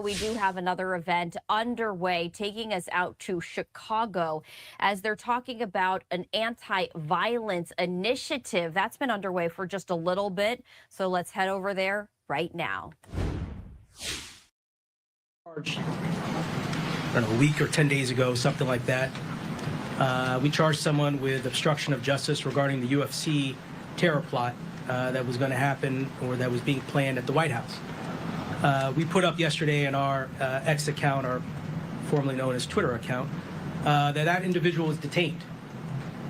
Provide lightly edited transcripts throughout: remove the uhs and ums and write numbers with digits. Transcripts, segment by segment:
We do have another event underway taking us out to Chicago as they're talking about an anti-violence initiative that's been underway for just a little bit. So let's head over there right now. I don't know, a week or 10 days ago, something like that. We charged someone with obstruction of justice regarding the UFC terror plot that was going to happen or that was being planned at the White House. We put up yesterday in our X account, or formerly known as Twitter account, that individual was detained.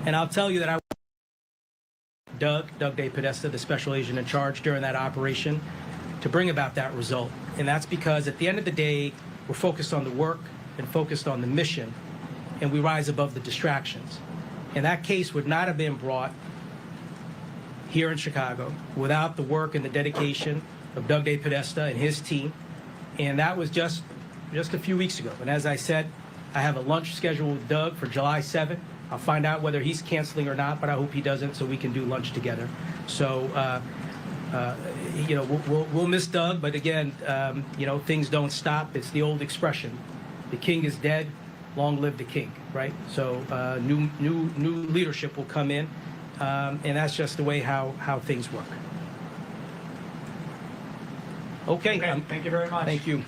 And I'll tell you that Doug De Podesta, the special agent in charge during that operation, to bring about that result. And that's because at the end of the day, we're focused on the work and focused on the mission, and we rise above the distractions. And that case would not have been brought here in Chicago without the work and the dedication of Doug De Podesta and his team. And that was just a few weeks ago. And as I said, I have a lunch scheduled with Doug for July 7th. I'll find out whether he's canceling or not, but I hope he doesn't, so we can do lunch together. So, we'll miss Doug, but again, things don't stop. It's the old expression: the king is dead, long live the king, right? So new leadership will come in, and that's just the way how things work. Okay. Thank you very much. Thank you.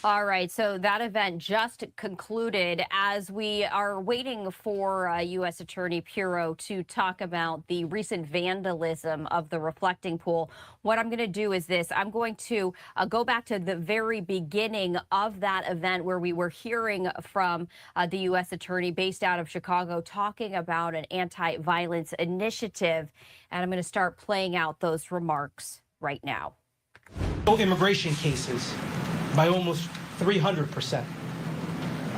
All right, so that event just concluded as we are waiting for U.S. Attorney Pirro to talk about the recent vandalism of the reflecting pool. What I'm going to do is this. I'm going to go back to the very beginning of that event where we were hearing from the U.S. Attorney based out of Chicago talking about an anti-violence initiative. And I'm going to start playing out those remarks right now. Immigration cases by almost 300%.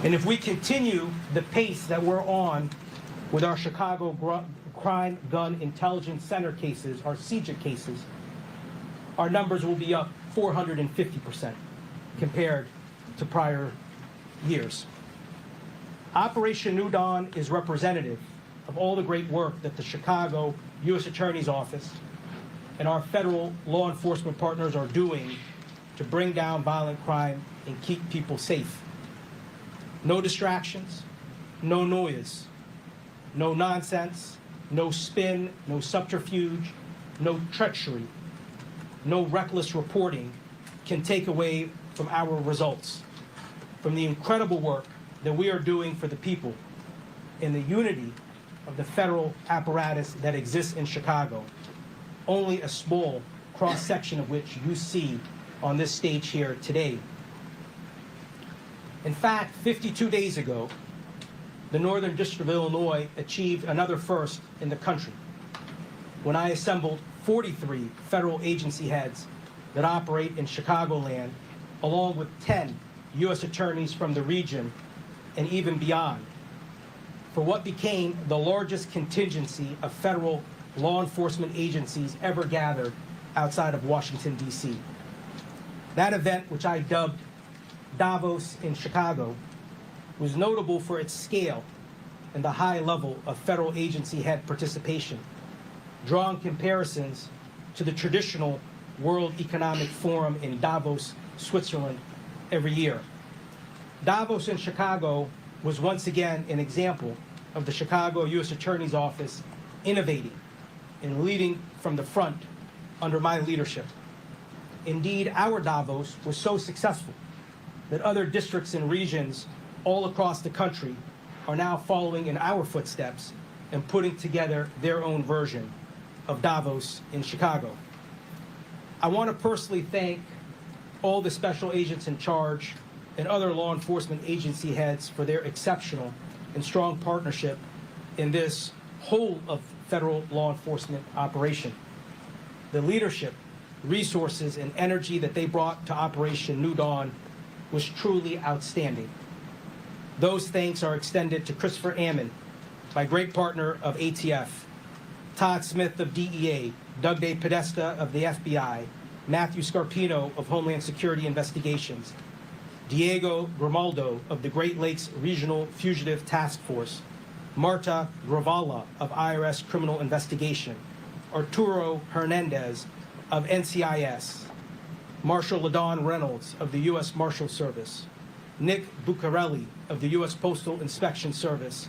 And if we continue the pace that we're on with our Chicago Crime Gun Intelligence Center cases, our CJIC cases, our numbers will be up 450% compared to prior years. Operation New Dawn is representative of all the great work that the Chicago U.S. Attorney's Office and our federal law enforcement partners are doing to bring down violent crime and keep people safe. No distractions, no noise, no nonsense, no spin, no subterfuge, no treachery, no reckless reporting can take away from our results, from the incredible work that we are doing for the people in the unity of the federal apparatus that exists in Chicago, only a small cross-section of which you see on this stage here today. In fact, 52 days ago, the Northern District of Illinois achieved another first in the country when I assembled 43 federal agency heads that operate in Chicagoland, along with 10 U.S. attorneys from the region and even beyond, for what became the largest contingency of federal law enforcement agencies ever gathered outside of Washington, D.C. That event, which I dubbed Davos in Chicago, was notable for its scale and the high level of federal agency head participation, drawing comparisons to the traditional World Economic Forum in Davos, Switzerland, every year. Davos in Chicago was once again an example of the Chicago U.S. Attorney's Office innovating and leading from the front under my leadership. Indeed, our Davos was so successful that other districts and regions all across the country are now following in our footsteps and putting together their own version of Davos in Chicago. I want to personally thank all the special agents in charge and other law enforcement agency heads for their exceptional and strong partnership in this whole of federal law enforcement operation. The leadership, resources, and energy that they brought to Operation New Dawn was truly outstanding. Those thanks are extended to Christopher Ammon, my great partner of ATF, Todd Smith of DEA, Doug De Podesta of the FBI, Matthew Scarpino of Homeland Security Investigations, Diego Grimaldo of the Great Lakes Regional Fugitive Task Force, Marta Gravala of IRS Criminal Investigation, Arturo Hernandez of NCIS, Marshal LaDon Reynolds of the U.S. Marshal Service, Nick Bucarelli of the U.S. Postal Inspection Service,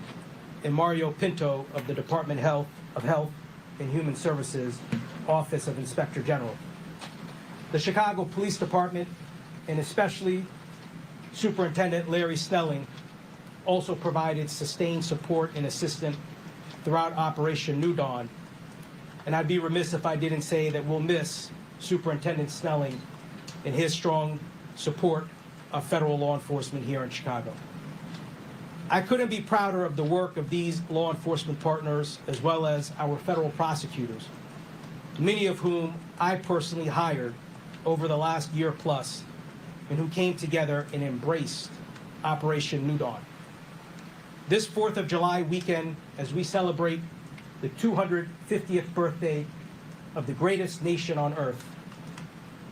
and Mario Pinto of the Department of Health and Human Services, Office of Inspector General. The Chicago Police Department, and especially Superintendent Larry Snelling, also provided sustained support and assistance throughout Operation New Dawn. And I'd be remiss if I didn't say that we'll miss Superintendent Snelling and his strong support of federal law enforcement here in Chicago. I couldn't be prouder of the work of these law enforcement partners as well as our federal prosecutors, many of whom I personally hired over the last year plus and who came together and embraced Operation New Dawn. This 4th of July weekend, as we celebrate the 250th birthday of the greatest nation on earth,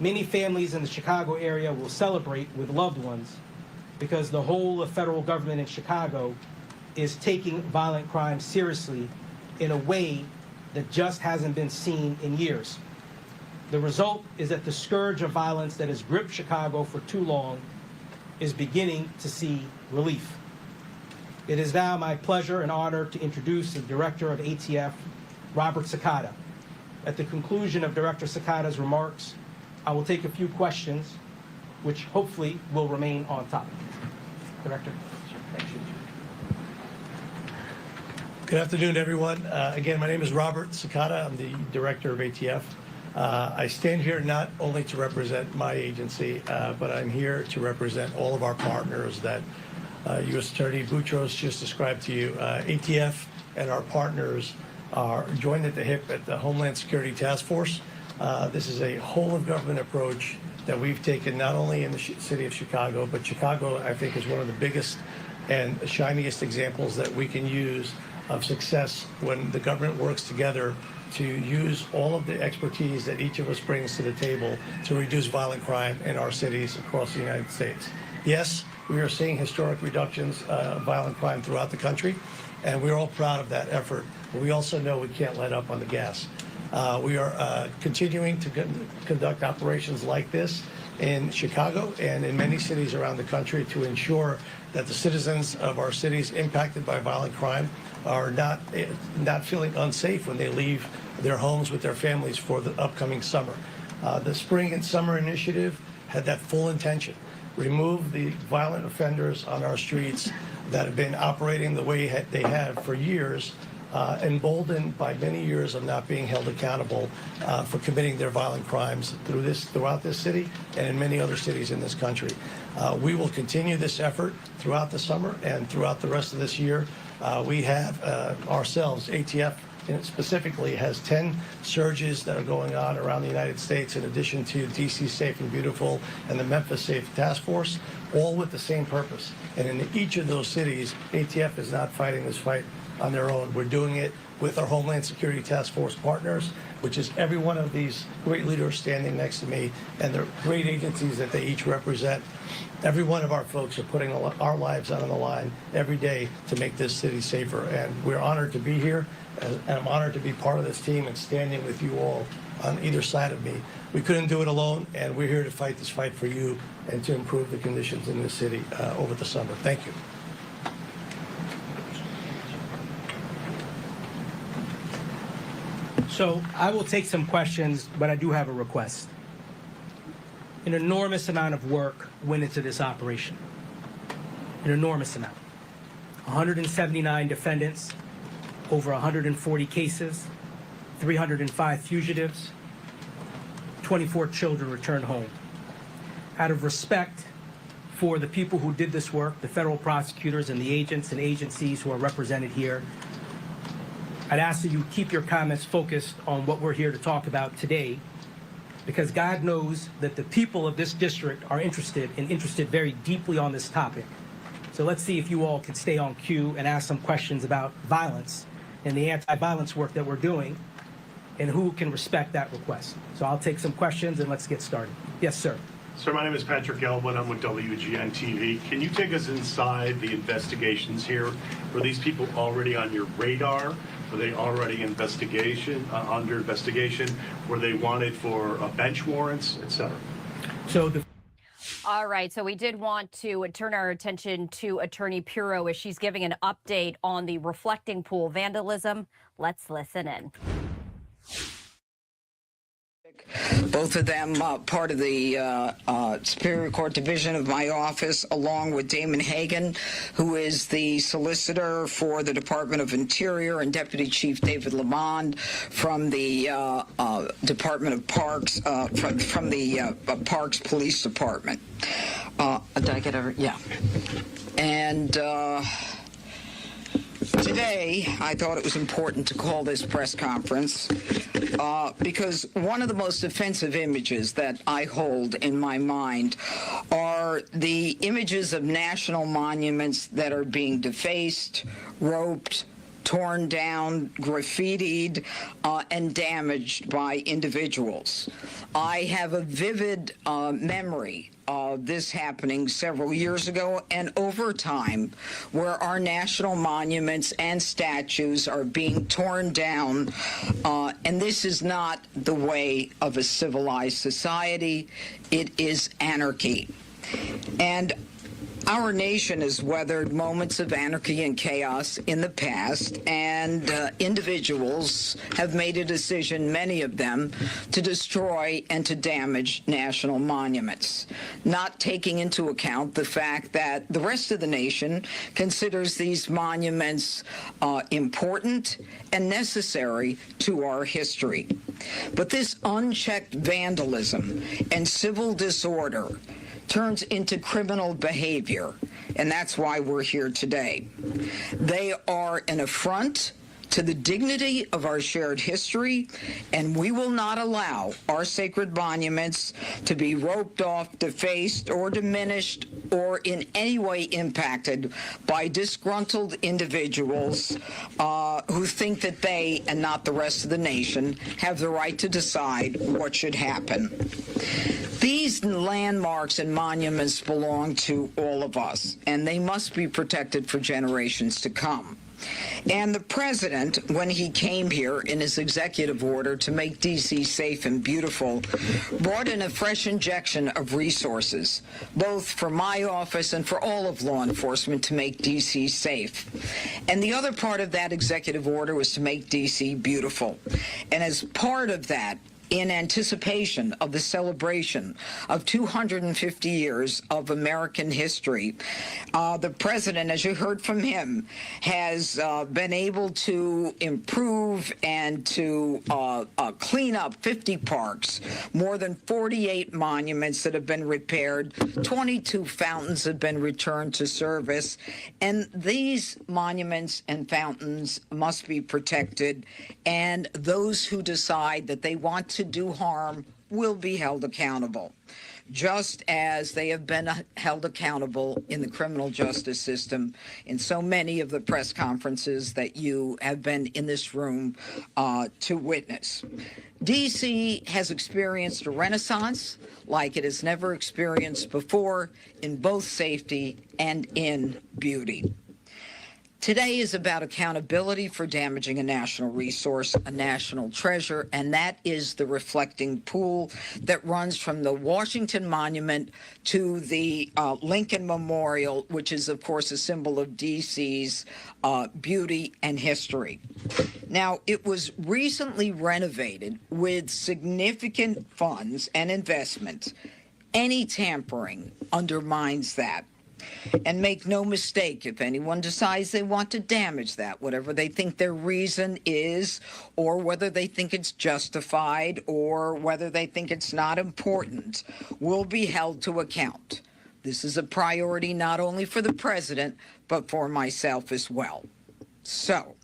many families in the Chicago area will celebrate with loved ones because the whole of federal government in Chicago is taking violent crime seriously in a way that just hasn't been seen in years. The result is that the scourge of violence that has gripped Chicago for too long is beginning to see relief. It is now my pleasure and honor to introduce the Director of ATF, Robert Sakata. At the conclusion of Director Sakata's remarks, I will take a few questions, which hopefully will remain on topic. Director. Thank you. Good afternoon, everyone. Again, my name is Robert Sakata. I'm the Director of ATF. I stand here not only to represent my agency, but I'm here to represent all of our partners that U.S. Attorney Boutros just described to you. ATF and our partners are joined at the hip at the Homeland Security Task Force. This is a whole-of-government approach that we've taken not only in the city of Chicago, but Chicago, I think, is one of the biggest and shiniest examples that we can use of success when the government works together to use all of the expertise that each of us brings to the table to reduce violent crime in our cities across the United States. Yes, we are seeing historic reductions of violent crime throughout the country, and we're all proud of that effort. But we also know we can't let up on the gas. We are continuing to conduct operations like this in Chicago and in many cities around the country to ensure that the citizens of our cities impacted by violent crime are not feeling unsafe when they leave their homes with their families for the upcoming summer. The Spring and Summer Initiative had that full intention. Remove the violent offenders on our streets that have been operating the way they have for years, emboldened by many years of not being held accountable for committing their violent crimes throughout this city and in many other cities in this country. We will continue this effort throughout the summer and throughout the rest of this year. We have ourselves, ATF specifically, has 10 surges that are going on around the United States in addition to DC Safe and Beautiful and the Memphis Safe Task Force, all with the same purpose. And in each of those cities, ATF is not fighting this fight on their own. We're doing it with our Homeland Security Task Force partners, which is every one of these great leaders standing next to me and the great agencies that they each represent. Every one of our folks are putting our lives out on the line every day to make this city safer. And we're honored to be here, and I'm honored to be part of this team and standing with you all on either side of me. We couldn't do it alone, and we're here to fight this fight for you and to improve the conditions in this city over the summer. Thank you. So I will take some questions, but I do have a request. An enormous amount of work went into this operation. An enormous amount. 179 defendants, over 140 cases, 305 fugitives, 24 children returned home. Out of respect for the people who did this work, the federal prosecutors and the agents and agencies who are represented here, I'd ask that you keep your comments focused on what we're here to talk about today, because God knows that the people of this district are interested very deeply on this topic. So let's see if you all can stay on cue and ask some questions about violence and the anti-violence work that we're doing and who can respect that request. So I'll take some questions and let's get started. Yes, sir. Sir, my name is Patrick Elwood. I'm with WGN TV. Can you take us inside the investigations here? Were these people already on your radar? Were they already under investigation? Were they wanted for bench warrants, et cetera? All right, so we did want to turn our attention to Attorney Pirro as she's giving an update on the reflecting pool vandalism. Let's listen in. Both of them part of the Superior Court Division of my office, along with Damon Hagan, who is the solicitor for the Department of Interior, and Deputy Chief David Lamond from the Department of Parks, from the Parks Police Department. Did I get every? Yeah. And today, I thought it was important to call this press conference because one of the most offensive images that I hold in my mind are the images of national monuments that are being defaced, roped, torn down, graffitied, and damaged by individuals. I have a vivid memory of this happening several years ago and over time, where our national monuments and statues are being torn down, and this is not the way of a civilized society. It is anarchy. And our nation has weathered moments of anarchy and chaos in the past, and individuals have made a decision, many of them, to destroy and to damage national monuments, not taking into account the fact that the rest of the nation considers these monuments important and necessary to our history. But this unchecked vandalism and civil disorder turns into criminal behavior, and that's why we're here today. They are an affront to the dignity of our shared history, and we will not allow our sacred monuments to be roped off, defaced, or diminished, or in any way impacted by disgruntled individuals who think that they, and not the rest of the nation, have the right to decide what should happen. These landmarks and monuments belong to all of us, and they must be protected for generations to come. And the president, when he came here in his executive order to make D.C. safe and beautiful, brought in a fresh injection of resources, both for my office and for all of law enforcement, to make D.C. safe. And the other part of that executive order was to make D.C. beautiful. And as part of that, in anticipation of the celebration of 250 years of American history, the president, as you heard from him, has been able to improve and to clean up 50 parks, more than 48 monuments that have been repaired, 22 fountains have been returned to service, and these monuments and fountains must be protected, and those who decide that they want to do harm will be held accountable, just as they have been held accountable in the criminal justice system in so many of the press conferences that you have been in this room to witness. D.C. has experienced a renaissance like it has never experienced before in both safety and in beauty. Today is about accountability for damaging a national resource, a national treasure, and that is the reflecting pool that runs from the Washington Monument to the Lincoln Memorial, which is, of course, a symbol of D.C.'s beauty and history. Now, it was recently renovated with significant funds and investment. Any tampering undermines that. And make no mistake, if anyone decides they want to damage that, whatever they think their reason is, or whether they think it's justified, or whether they think it's not important, will be held to account. This is a priority not only for the president, but for myself as well. So,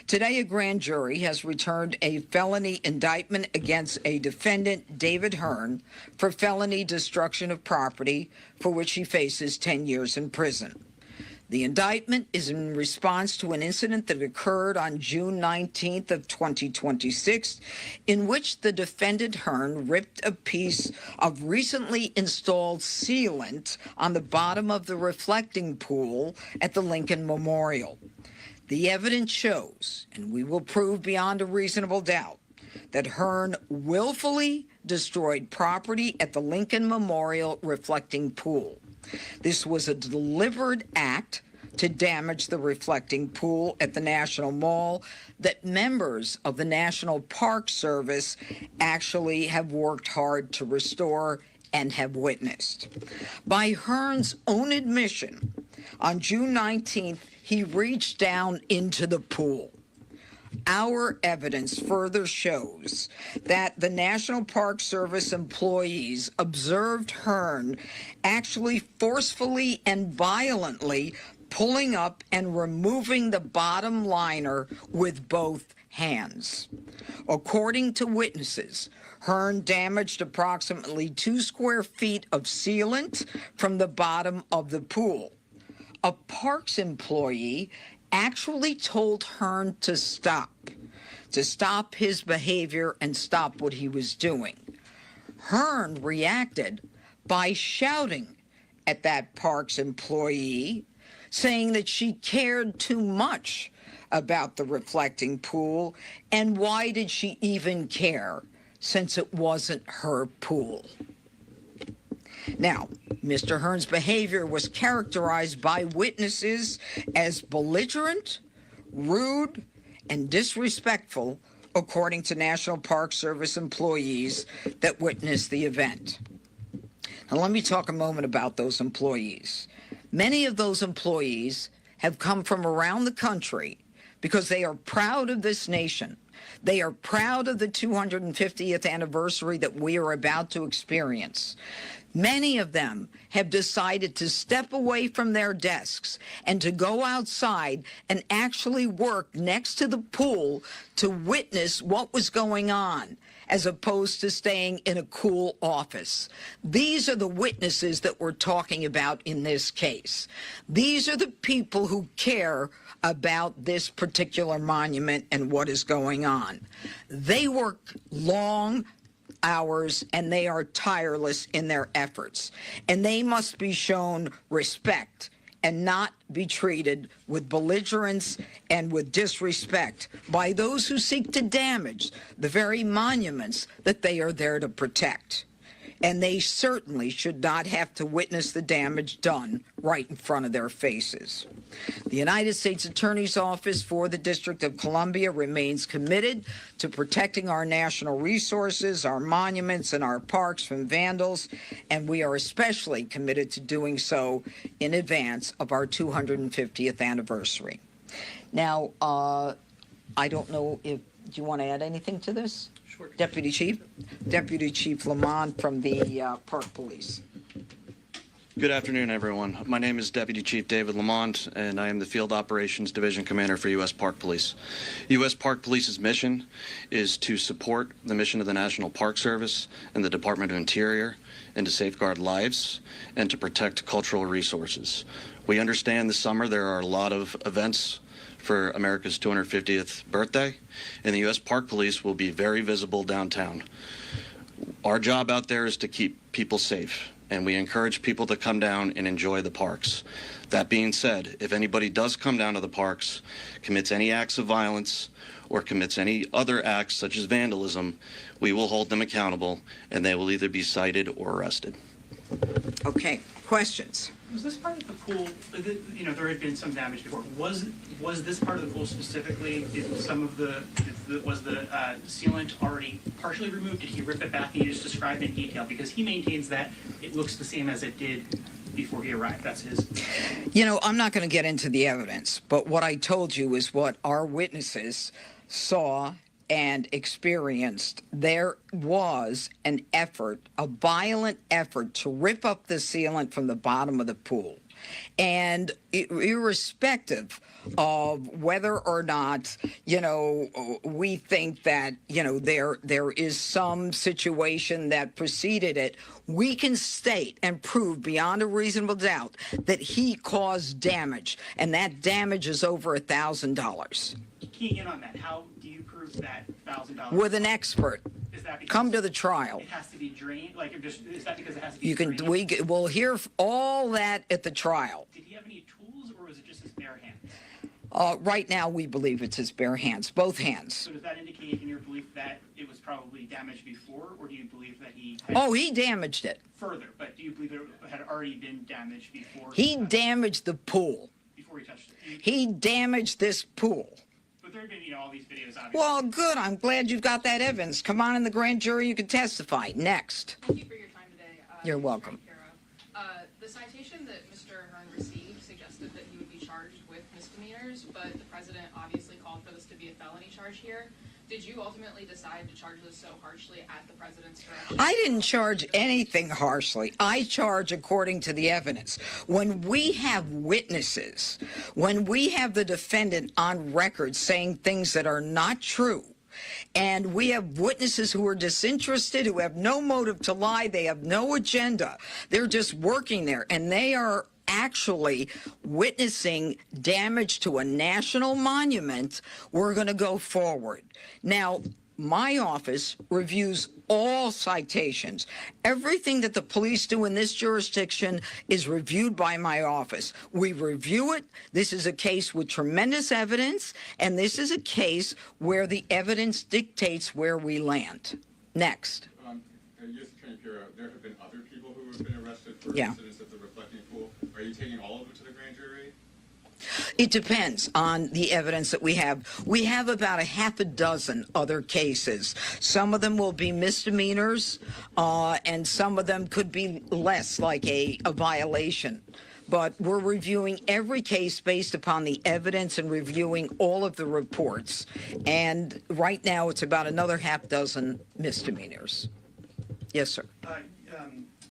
today, a grand jury has returned a felony indictment against a defendant, David Hearn, for felony destruction of property, for which he faces 10 years in prison. The indictment is in response to an incident that occurred on June 19th of 2026, in which the defendant Hearn ripped a piece of recently installed sealant on the bottom of the reflecting pool at the Lincoln Memorial. The evidence shows, and we will prove beyond a reasonable doubt, that Hearn willfully destroyed property at the Lincoln Memorial reflecting pool. This was a deliberate act to damage the reflecting pool at the National Mall that members of the National Park Service actually have worked hard to restore and have witnessed. By Hearn's own admission, on June 19th, he reached down into the pool. Our evidence further shows that the National Park Service employees observed Hearn actually forcefully and violently pulling up and removing the bottom liner with both hands. According to witnesses, Hearn damaged approximately 2 square feet of sealant from the bottom of the pool. A Parks employee actually told Hearn to stop his behavior and stop what he was doing. Hearn reacted by shouting at that Parks employee, saying that she cared too much about the reflecting pool, and why did she even care, since it wasn't her pool. Now, Mr. Hearn's behavior was characterized by witnesses as belligerent, rude, and disrespectful, according to National Park Service employees that witnessed the event. Now, let me talk a moment about those employees. Many of those employees have come from around the country because they are proud of this nation. They are proud of the 250th anniversary that we are about to experience. Many of them have decided to step away from their desks and to go outside and actually work next to the pool to witness what was going on, as opposed to staying in a cool office. These are the witnesses that we're talking about in this case. These are the people who care about this particular monument and what is going on. They work long hours and they are tireless in their efforts, and they must be shown respect and not be treated with belligerence and with disrespect by those who seek to damage the very monuments that they are there to protect. And they certainly should not have to witness the damage done right in front of their faces. The United States Attorney's Office for the District of Columbia remains committed to protecting our national resources, our monuments, and our parks from vandals, and we are especially committed to doing so in advance of our 250th anniversary. Now, I don't know if, do you want to add anything to this? Sure. Deputy Chief Lamont from the Park Police. Good afternoon, everyone. My name is Deputy Chief David Lamont, and I am the Field Operations Division Commander for U.S. Park Police. U.S. Park Police's mission is to support the mission of the National Park Service and the Department of Interior, and to safeguard lives and to protect cultural resources. We understand this summer there are a lot of events for America's 250th birthday, and the U.S. Park Police will be very visible downtown. Our job out there is to keep people safe, and we encourage people to come down and enjoy the parks. That being said, if anybody does come down to the parks, commits any acts of violence, or commits any other acts such as vandalism, we will hold them accountable, and they will either be cited or arrested. Okay, questions? Was this part of the pool, you know, there had been some damage before. Was this part of the pool specifically, was the sealant already partially removed? Did he rip it back? Can you just describe in detail? Because he maintains that it looks the same as it did before he arrived. That's his. You know, I'm not going to get into the evidence, but what I told you is what our witnesses saw and experienced. There was an effort, a violent effort, to rip up the sealant from the bottom of the pool. And irrespective of whether or not, we think that, there is some situation that preceded it, we can state and prove beyond a reasonable doubt that he caused damage, and that damage is over $1,000. Keying in on that, how do you prove that $1,000? With an expert. Is that because Come to the trial. it has to be drained? Is that because it has to be You can. drained? We'll hear all that at the trial. Did he have any tools, or was it just his bare hands? Right now, we believe it's his bare hands, both hands. So does that indicate in your belief that it was probably damaged before, or do you believe that he had Oh, he damaged it. further? But do you believe it had already been damaged before? He damaged the pool. Before he touched it. He damaged this pool. But there have been, all these videos, obviously. Well, good. I'm glad you've got that evidence. Come on in the grand jury. You can testify. Next. Thank you for your time today. You're Mr. welcome. Shapiro. The citation that Mr. Hearn received suggested that he would be charged with misdemeanors, but the president obviously called for this to be a felony charge here. Did you ultimately decide to charge this so harshly at the president's direction? I didn't charge anything harshly. I charge according to the evidence. When we have witnesses, when we have the defendant on record saying things that are not true, and we have witnesses who are disinterested, who have no motive to lie, they have no agenda, they're just working there, and they are actually witnessing damage to a national monument, we're going to go forward. Now, my office reviews all citations. Everything that the police do in this jurisdiction is reviewed by my office. We review it. This is a case with tremendous evidence, and this is a case where the evidence dictates where we land. Next. U.S. Attorney Bureau, there have been other people who have been arrested for Yeah. incidents at the reflecting pool. Are you taking all of them to the grand jury? It depends on the evidence that we have. We have about a half a dozen other cases. Some of them will be misdemeanors, and some of them could be less, like a violation. But we're reviewing every case based upon the evidence and reviewing all of the reports. And right now, it's about another half dozen misdemeanors. Yes, sir.